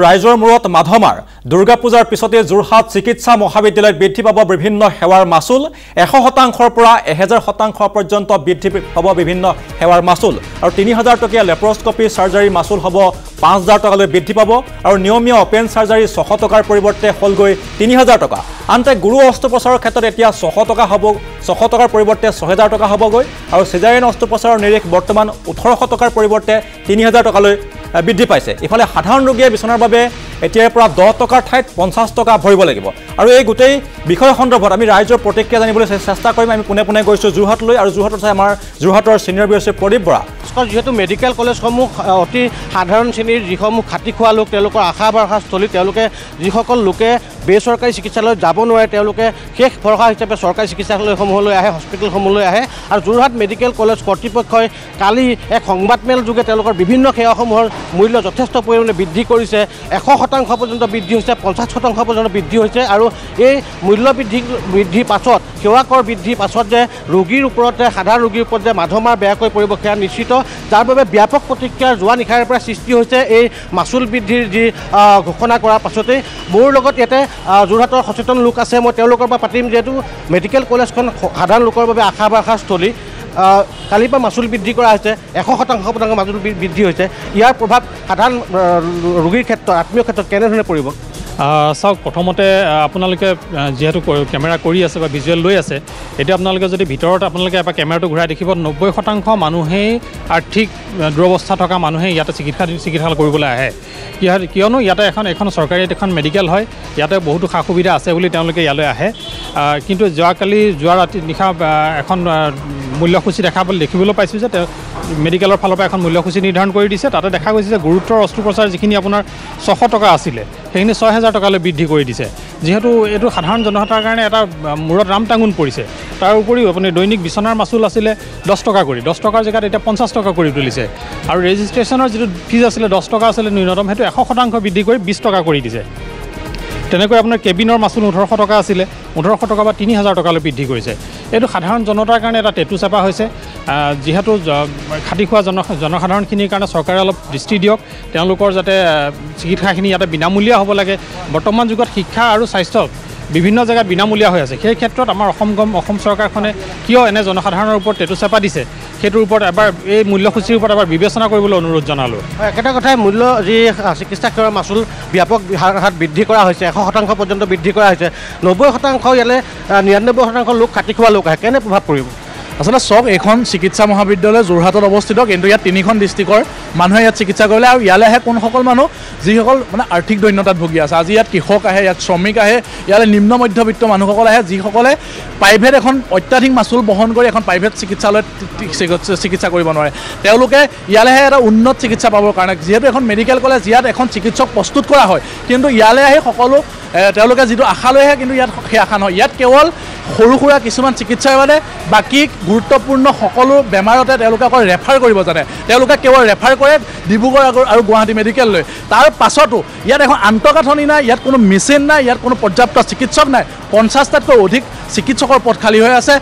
ৰাইজৰ মূৰত মাধমাৰ দুৰ্গা পূজাৰ পিছতে যোৰহাট চিকিৎসা মহাবিদ্যালয়ত বৃদ্ধি পাব বিভিন্ন সেৱাৰ মাচুল 100%ৰ পৰা 1000% পৰ্যন্ত বৃদ্ধি পাব বিভিন্ন সেৱাৰ মাচুল আৰু 3000 টকীয়া লেপ্ৰস্কপি সাৰ্জাৰী মাচুল হ'ব 5000 টকালৈ বৃদ্ধি পাব আৰু নিয়মীয়া ওপেন সাৰ্জাৰী 600 টকাৰ পৰিৱৰ্তে হলগৈ 3000 টকা আনতে গুৰু অস্ত্ৰোপচাৰৰ ক্ষেত্ৰত এতিয়া 600 টকা হ'ব 600 টকাৰ পৰিৱৰ্তে 6000 টকা হ'বগৈ আৰু সিজাৰিয়ান অস্ত্ৰোপচাৰৰ নিৰিখ বৰ্তমান 1800 টকাৰ পৰিৱৰ্তে 3000 টকালৈ বৃদ্ধি পাইছে ইফালে সাধাৰণ ৰোগীয়ে বিছনাৰ বাবে এতিয়াৰ পৰা 10 টকাৰ ঠাইত 50 টকা ভৰিব লাগিব আৰু এই গোটেই বিষয় সন্দৰ্ভত আমি ৰাইজৰ প্ৰতিক্ৰিয়া জানিবলৈ চেষ্টা কৰিম আমি পুনে পুনে গৈছো যোৰহাটলৈ আৰু যোৰহাটত আমাৰ যোৰহাটৰ সিনিয়ৰ বিএছচি প্ৰদীপ বৰা যেহেতু মেডিকেল কলেজসমূহ অতি সাধাৰণ শ্ৰেণীৰ যিসমূহ খাটি খোৱা লোক তেওঁলোকৰ আশা ভৰসাস্থলী তেওঁলোকে যিসকল লোকে বেচৰকাৰী চিকিৎসালয়ত যাব নোৱাৰে তেওঁলোকে শেষ ভৰসা হিচাপে চৰকাৰী চিকিৎসালয়সমূহলৈ আহে হস্পিটেলসমূহলৈ আহে আৰু যোৰহাট মেডিকেল কলেজ কৰ্তৃপক্ষই কালি এক সংবাদমেল যোগে তেওঁলোকৰ বিভিন্ন সেৱাসমূহৰ মূল্য যথেষ্ট পৰিমাণে বৃদ্ধি কৰিছে 100% পৰ্যন্ত বৃদ্ধি হৈছে 50% পৰ্যন্ত বৃদ্ধি হৈছে আৰু এই মূল্য বৃদ্ধিৰ পাছত সেৱা কৰ বৃদ্ধিৰ পাছত যে ৰোগীৰ ওপৰতে সাধাৰণ ৰোগীৰ ওপৰত যে মাধমাৰ বেয়াকৈ পৰিব সেয়া নিশ্চিত যাৰ বাবে ব্যাপক প্ৰতিক্ৰিয়া যোৱা নিশাৰে পৰা সৃষ্টি হৈছে এই মাচুল বৃদ্ধিৰ যি ঘোষণা কৰাৰ পাছতেই মোৰ লগত ইয়াতে যোৰহাটৰ সচেতন লোক আছে মই তেওঁলোকৰ পৰা পাতিম যিহেতু মেডিকেল কলেজখন সাধাৰণ লোকৰ বাবে আশা ভৰসাস্থলী কালিৰ পৰা মাচুল বৃদ্ধি কৰা হৈছে 100% মাচুল বৃদ্ধি হৈছে ইয়াৰ প্ৰভাৱ সাধাৰণ ৰোগীৰ ক্ষেত্ৰত আত্মীয় ক্ষেত্ৰত কেনেধৰণে পৰিব চাওক প্ৰথমতে আপোনালোকে যেহেতু কেমেৰা কৰি আছে বা ভিজুৱেল লৈ আছে এতিয়া আপোনালোকে যদি ভিতৰত আপোনালোকে এবাৰ কেমেৰাটো ঘূৰাই দেখিব 90% মানুহেই আৰ্থিক দুৰৱস্থা থকা মানুহে ইয়াতে চিকিৎসা কৰিবলৈ আহে কিয়নো ইয়াতে এখন চৰকাৰী এখন মেডিকেল হয় ইয়াতে বহুতো সা সুবিধা আছে বুলি তেওঁলোকে ইয়ালৈ আহে কিন্তু যোৱা ৰাতি নিশা এখন মূল্যসূচী দেখিবলৈ পাইছোঁ যে মেডিকেলৰ ফালৰ পৰা এখন মূল্যসূচী নিৰ্ধাৰণ কৰি দিছে তাতে দেখা গৈছে যে গুৰুত্বৰ অস্ত্ৰোপচাৰ যিখিনি আপোনাৰ 600 টকা আছিলে সেইখিনি 6000 টকালৈ বৃদ্ধি কৰি দিছে যেহেতু এইটো সাধাৰণ জনসাধাৰণৰ কাৰণে এটা মূৰত ৰাম টাঙুন পৰিছে তাৰ উপৰিও আপুনি দৈনিক বিচনাৰ মাচুল আছিলে 10 টকা কৰি 10 টকাৰ জেগাত এতিয়া 50 টকা কৰি তুলিছে আৰু ৰেজিষ্ট্ৰেশ্যনৰ যিটো ফিজ আছিলে 10 টকা আছিলে ন্যূনতম সেইটো 100% বৃদ্ধি কৰি 20 টকা কৰি দিছে তেনেকৈ আপোনাৰ কেবিনৰ মাচুল 1800 টকা আছিলে 1800 টকা বা 3000 টকালৈ বৃদ্ধি কৰিছে এইটো সাধাৰণ জনতাৰ কাৰণে এটা টেটু চেপা হৈছে যিহেতু খাটি খোৱা জনসাধাৰণখিনিৰ কাৰণে চৰকাৰে অলপ দৃষ্টি দিয়ক তেওঁলোকৰ যাতে চিকিৎসাখিনি ইয়াতে বিনামূলীয়া হ'ব লাগে বৰ্তমান যুগত শিক্ষা আৰু স্বাস্থ্য বিভিন্ন জেগাত বিনামূলীয়া হৈ আছে সেই ক্ষেত্ৰত আমাৰ অসম চৰকাৰখনে কিয় এনে জনসাধাৰণৰ ওপৰত টেটু চেপা দিছে সেইটোৰ ওপৰত এবাৰ এই মূল্যসূচীৰ ওপৰত এবাৰ বিবেচনা কৰিবলৈ অনুৰোধ জনালোঁ একেটা কথাই মূল্য যি চিকিৎসা সেৱাৰ মাচুল ব্যাপক হাৰত বৃদ্ধি কৰা হৈছে 100% পৰ্যন্ত বৃদ্ধি কৰা হৈছে 90% ইয়ালৈ 99% লোক খাটি খোৱা লোক আহে কেনে প্ৰভাৱ পৰিব আচলতে চব এখন চিকিৎসা মহাবিদ্যালয় যোৰহাটত অৱস্থিত কিন্তু ইয়াত 3খন ডিষ্ট্ৰিক্টৰ মানুহে ইয়াত চিকিৎসা কৰিলে আৰু ইয়ালৈ আহে কোনসকল মানুহ যিসকল মানে আৰ্থিক দৈন্যতাত ভুগি আছে আজি ইয়াত কৃষক আহে ইয়াত শ্ৰমিক আহে ইয়ালৈ নিম্ন মধ্যবিত্ত মানুহসকল আহে যিসকলে প্ৰাইভেট এখন অত্যাধিক মাচুল বহন কৰি এখন প্ৰাইভেট চিকিৎসালয়ত চিকিৎসা কৰিব নোৱাৰে তেওঁলোকে ইয়ালৈ আহে এটা উন্নত চিকিৎসা পাবৰ কাৰণে যিহেতু এখন মেডিকেল কলেজ ইয়াত এখন চিকিৎসক প্ৰস্তুত কৰা হয় কিন্তু ইয়ালৈ আহি সকলো তেওঁলোকে যিটো আশা লৈ আহে কিন্তু ইয়াত সেই আশা নহয় ইয়াত কেৱল সৰু সুৰা কিছুমান চিকিৎসাৰ বাদে বাকী গুৰুত্বপূৰ্ণ সকলো বেমাৰতে তেওঁলোকে অকল ৰেফাৰ কৰিব জানে তেওঁলোকে কেৱল ৰেফাৰ কৰে ডিব্ৰুগড় আৰু গুৱাহাটী মেডিকেললৈ তাৰ পাছতো ইয়াত এখন আন্তঃগাঁথনি নাই ইয়াত কোনো মেচিন নাই ইয়াত কোনো পৰ্যাপ্ত চিকিৎসক নাই 50টাতকৈ অধিক চিকিৎসকৰ পদ খালী হৈ আছে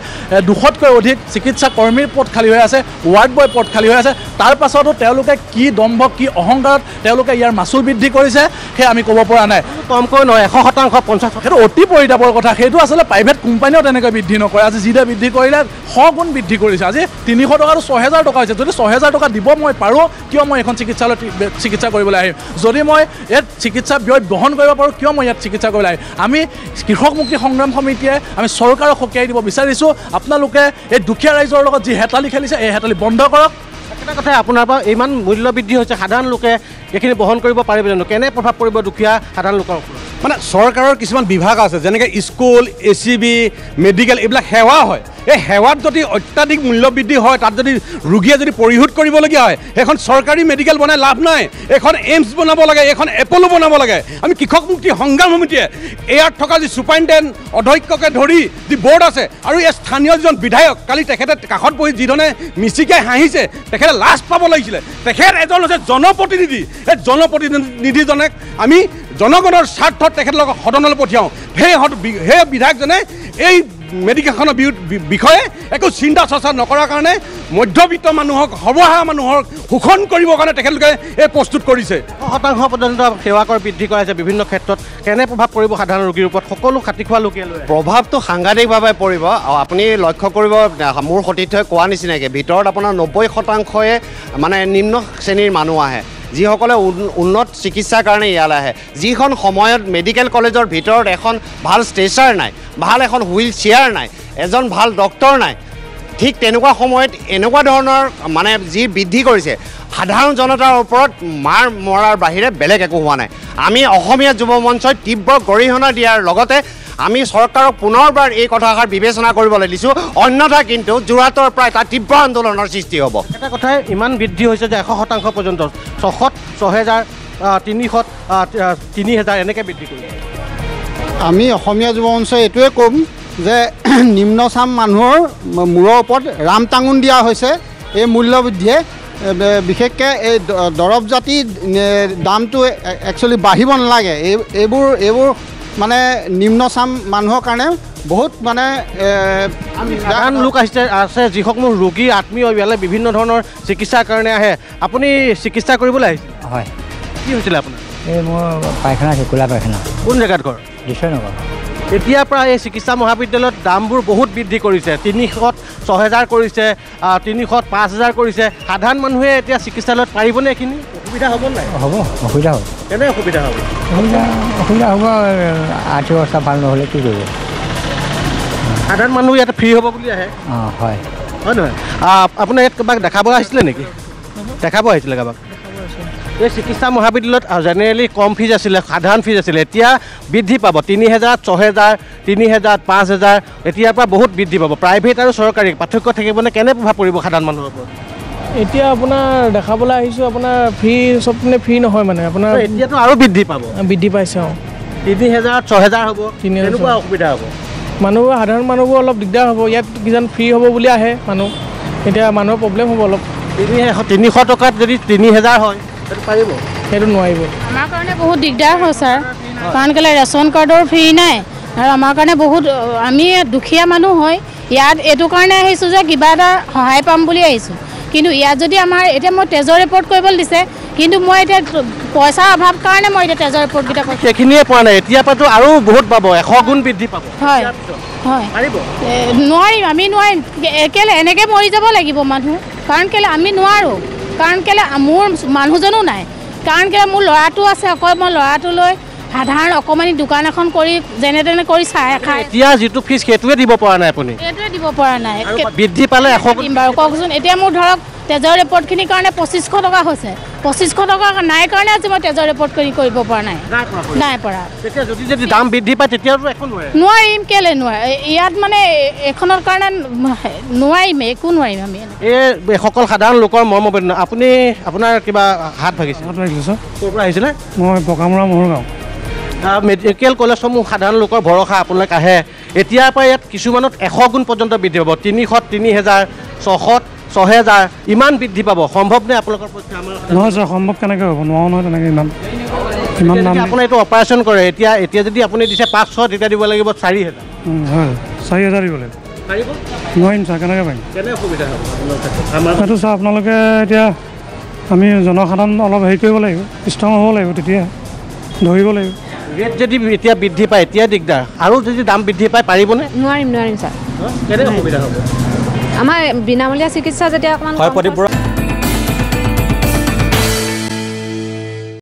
200তকৈ অধিক চিকিৎসা কৰ্মীৰ পদ খালী হৈ আছে ৱাৰ্ড বয় পদ খালী হৈ আছে তাৰ পাছতো তেওঁলোকে কি দম্ভ কি অহংকাৰত তেওঁলোকে ইয়াৰ মাচুল বৃদ্ধি কৰিছে সেই আমি ক'ব পৰা নাই কমকৈ নহয় 100% 50 সেইটো অতি পৰিতাপৰ কথা সেইটো আচলতে প্ৰাইভেট কোম্পানীও তেনেকৈ বৃদ্ধি নকৰে আজি যিদৰে বৃদ্ধি কৰিলে 100 গুণ বৃদ্ধি কৰিছে আজি 300 টকা আৰু 6000 টকা হৈছে যদি 6000 টকা দিব মই পাৰোঁ কিয় মই এখন চিকিৎসালয়ত চিকিৎসা কৰিবলৈ আহিম যদি মই ইয়াত চিকিৎসা ব্যয় বহন কৰিব পাৰোঁ কিয় মই ইয়াত চিকিৎসা কৰিবলৈ আহিম আমি কৃষক মুক্তি সংগ্ৰাম সমিতিয়ে আমি চৰকাৰক সকীয়াই দিব বিচাৰিছোঁ আপোনালোকে এই দুখীয়া ৰাইজৰ লগত যি হেতালি খেলিছে এই হেতালি বন্ধ কৰক এটা কথা আপোনাৰ পৰা ইমান মূল্য বৃদ্ধি হৈছে সাধাৰণ লোকে এইখিনি বহন কৰিব পাৰিব জানো কেনে প্ৰভাৱ পৰিব দুখীয়া সাধাৰণ লোকৰ মানে চৰকাৰৰ কিছুমান বিভাগ আছে যেনেকৈ স্কুল ACB মেডিকেল এইবিলাক সেৱা হয় এই সেৱাত যদি অত্যাধিক মূল্য বৃদ্ধি হয় তাত যদি ৰোগীয়ে যদি পৰিশোধ কৰিবলগীয়া হয় এখন চৰকাৰী মেডিকেল বনাই লাভ নাই এখন এইমছ বনাব লাগে এখন এপলো বনাব লাগে আমি কৃষক মুক্তি সংগ্ৰাম সমিতিয়ে ইয়াত থকা যি ছুপাৰিণ্টেণ্ডেণ্ট অধ্যক্ষকে ধৰি যি বৰ্ড আছে আৰু এই স্থানীয় যিজন বিধায়ক কালি তেখেতে কাষত বহি যিধৰণে মিচিকাই হাঁহিছে তেখেতে লাজ পাব লাগিছিলে তেখেত এজন হৈছে জনপ্ৰতিনিধি এই জনপ্ৰতিনিধিজনক আমি জনগণৰ স্বাৰ্থত তেখেতলোকক সদনলৈ পঠিয়াওঁ সেই বিধায়কজনে এই মেডিকেলখনৰ বিষয়ে একো চিন্তা চৰ্চা নকৰাৰ কাৰণে মধ্যবিত্ত মানুহক সৰ্বসাধাৰণ মানুহক শোষণ কৰিবৰ কাৰণে তেখেতলোকে এই প্ৰস্তুত কৰিছে 100% পৰ্যন্ত সেৱা কৰ বৃদ্ধি কৰাইছে বিভিন্ন ক্ষেত্ৰত কেনে প্ৰভাৱ পৰিব সাধাৰণ ৰোগীৰ ওপৰত সকলো খাতি খোৱা লোকে লৈ প্ৰভাৱটো সাংঘাতিকভাৱে পৰিব আৰু আপুনি লক্ষ্য কৰিব মোৰ সতীৰ্থই কোৱা নিচিনাকৈ ভিতৰত আপোনাৰ 90%য়ে মানে নিম্ন শ্ৰেণীৰ মানুহ আহে যিসকলে উন্নত চিকিৎসাৰ কাৰণে ইয়ালৈ আহে যিখন সময়ত মেডিকেল কলেজৰ ভিতৰত এখন ভাল ষ্ট্ৰেচাৰ নাই ভাল এখন হুইল চেয়াৰ নাই এজন ভাল ডক্টৰ নাই ঠিক তেনেকুৱা সময়ত এনেকুৱা ধৰণৰ মানে যি বৃদ্ধি কৰিছে সাধাৰণ জনতাৰ ওপৰত মাৰ মৰাৰ বাহিৰে বেলেগ একো হোৱা নাই আমি অসমীয়া যুৱ মঞ্চই তীব্ৰ গৰিহণা দিয়াৰ লগতে আমি চৰকাৰক পুনৰবাৰ এই কথাষাৰ বিবেচনা কৰিবলৈ দিছোঁ অন্যথা কিন্তু যোৰহাটৰ পৰা এটা তীব্ৰ আন্দোলনৰ সৃষ্টি হ'ব এটা কথাই ইমান বৃদ্ধি হৈছে যে 100% পৰ্যন্ত 600 6000 300 3000 এনেকৈ বৃদ্ধি কৰিছে আমি অসমীয়া যুৱ মঞ্চই এইটোৱে ক'ম যে নিম্নচাম মানুহৰ মূৰৰ ওপৰত ৰাম টাঙোন দিয়া হৈছে এই মূল্য বৃদ্ধিয়ে বিশেষকৈ এই দৰৱ জাতি দামটো একচুৱেলি বাঢ়িব নালাগে এইবোৰ মানে নিম্নচাম মানুহৰ কাৰণে বহুত মানে সাধাৰণ লোক আছে যিসকল ৰোগী আত্মীয় ইয়ালৈ বিভিন্ন ধৰণৰ চিকিৎসাৰ কাৰণে আহে আপুনি চিকিৎসা কৰিবলৈ আহিছে হয় কি হৈছিলে আপোনাৰ এই মোৰ পায়খানা আছে কোলা পায়খানা কোন জেগাত ঘৰ দিশনগৰ এতিয়াৰ পৰা এই চিকিৎসা মহাবিদ্যালয়ত দামবোৰ বহুত বৃদ্ধি কৰিছে 300 6000 কৰিছে 300 5000 কৰিছে সাধাৰণ মানুহে এতিয়া চিকিৎসালয়ত পাৰিবনে এইখিনি অসুবিধা হ'ব নাই হ'ব অসুবিধা হ'ব কেনে অসুবিধা হ'ব অসুবিধা হ'ব আৰ্থিক অৱস্থা ভাল নহ'লে কি কৰিব সাধাৰণ মানুহ ইয়াতে ফ্ৰী হ'ব বুলি আহে অঁ হয় হয় নহয় আপোনাৰ ইয়াত কাৰোবাক দেখাব আহিছিলে নেকি দেখাব আহিছিলে কাৰোবাক এই চিকিৎসা মহাবিদ্যালয়ত জেনেৰেলি কম ফিজ আছিলে সাধাৰণ ফিজ আছিলে এতিয়া বৃদ্ধি পাব 3000 6000 3000 5000 এতিয়াৰ পৰা বহুত বৃদ্ধি পাব প্ৰাইভেট আৰু চৰকাৰী পাৰ্থক্য থাকিবনে কেনে প্ৰভাৱ পৰিব সাধাৰণ মানুহৰ ওপৰত এতিয়া আপোনাৰ দেখাবলৈ আহিছোঁ আপোনাৰ ফ্ৰী চব মানে ফ্ৰী নহয় মানে আপোনাৰ এতিয়াতো আৰু বৃদ্ধি পাব বৃদ্ধি পাইছে অঁ 3000 6000 হ'ব তেনেকুৱা অসুবিধা হ'ব মানুহবোৰ সাধাৰণ মানুহবোৰ অলপ দিগদাৰ হ'ব ইয়াত কিজান ফ্ৰী হ'ব বুলি আহে মানুহ এতিয়া মানুহৰ প্ৰব্লেম হ'ব অলপ 300 টকাত যদি 3000 হয় পাৰিব সেইটো নোৱাৰিব আমাৰ কাৰণে বহুত দিগদাৰ হয় ছাৰ কাৰণ কেলৈ ৰেচন কাৰ্ডৰ ফ্ৰী নাই আৰু আমাৰ কাৰণে বহুত আমি দুখীয়া মানুহ হয় ইয়াত এইটো কাৰণে আহিছোঁ যে কিবা এটা সহায় পাম বুলি আহিছোঁ কিন্তু ইয়াত যদি আমাৰ এতিয়া মই তেজৰ ৰিপৰ্ট কৰিবলৈ দিছে কিন্তু মই এতিয়া পইচাৰ অভাৱ কাৰণে মই এতিয়া তেজৰ ৰিপৰ্টকেইটা কৰিছোঁ সেইখিনিয়ে পোৱা নাই এতিয়া পৰাতো আৰু বহুত পাব 100 গুণ বৃদ্ধি পাব হয় হয় নোৱাৰিম আমি নোৱাৰিম কেলৈ এনেকৈ মৰি যাব লাগিব মানুহ কাৰণ কেলৈ আমি নোৱাৰোঁ কাৰণ কেলৈ মোৰ মানুহজনো নাই কাৰণ কেলৈ মোৰ ল'ৰাটো আছে অকল মই ল'ৰাটো লৈ সাধাৰণ অকণমানি দোকান এখন কৰি যেনে তেনে কৰি চাই খাই এতিয়া যিটো ফিজ সেইটোৱে দিব পৰা নাই আপুনি সেইটোৱে দিব পৰা নাই বৃদ্ধি পালে 100 দিম বাৰু কওকচোন এতিয়া মোৰ ধৰক তেজৰ ৰিপৰ্টখিনিৰ কাৰণে 2500 টকা হৈছে 2500 টকা নাই কাৰণে আজি মই তেজৰ ৰিপৰ্টখিনি কৰিব পৰা নাই নাই পৰা তেতিয়া যদি দাম বৃদ্ধি পায় তেতিয়াতো একো নোৱাৰিম কেলৈ নোৱাৰিম ইয়াত মানে এখনৰ কাৰণে নোৱাৰিম একো নোৱাৰিম আমি এই সকল সাধাৰণ লোকৰ মৰ্মবেদন আপুনি আপোনাৰ কিবা হাত ভাগিছে ক'ৰ পৰা আহিছিলে মই বকামৰা মহৰগাঁও মেডিকেল কলেজসমূহ সাধাৰণ লোকৰ ভৰসা আপোনালোক আহে এতিয়াৰ পৰা ইয়াত কিছুমানত 100 গুণ পৰ্যন্ত বৃদ্ধি পাব 300 3000 600 6000 ইমান বৃদ্ধি পাব সম্ভৱনে আপোনালোকৰ পক্ষে আমাৰ নহয় ছাৰ সম্ভৱ কেনেকৈ হ'ব নোৱাৰো নহয় তেনেকৈ ইমান দাম আপুনি এইটো অপাৰেশ্যন কৰে এতিয়া যদি আপুনি দিছে 500 তেতিয়া দিব লাগিব 4000 হয় 4000 দিব লাগিব পাৰিব নোৱাৰিম ছাৰ কেনেকৈ পাৰিম কেনে অসুবিধা হ'ব এইটো ছাৰ আপোনালোকে এতিয়া আমি জনসাধাৰণ অলপ হেৰি কৰিব লাগিব ষ্ট্ৰং হ'ব লাগিব তেতিয়া ধৰিব লাগিব ৰেট যদি এতিয়া বৃদ্ধি পায় এতিয়া দিগদাৰ আৰু যদি দাম বৃদ্ধি পায় পাৰিবনে নোৱাৰিম ছাৰ কেনে অসুবিধা হ'ব আমাৰ বিনামূলীয়া চিকিৎসা যেতিয়া অকণমান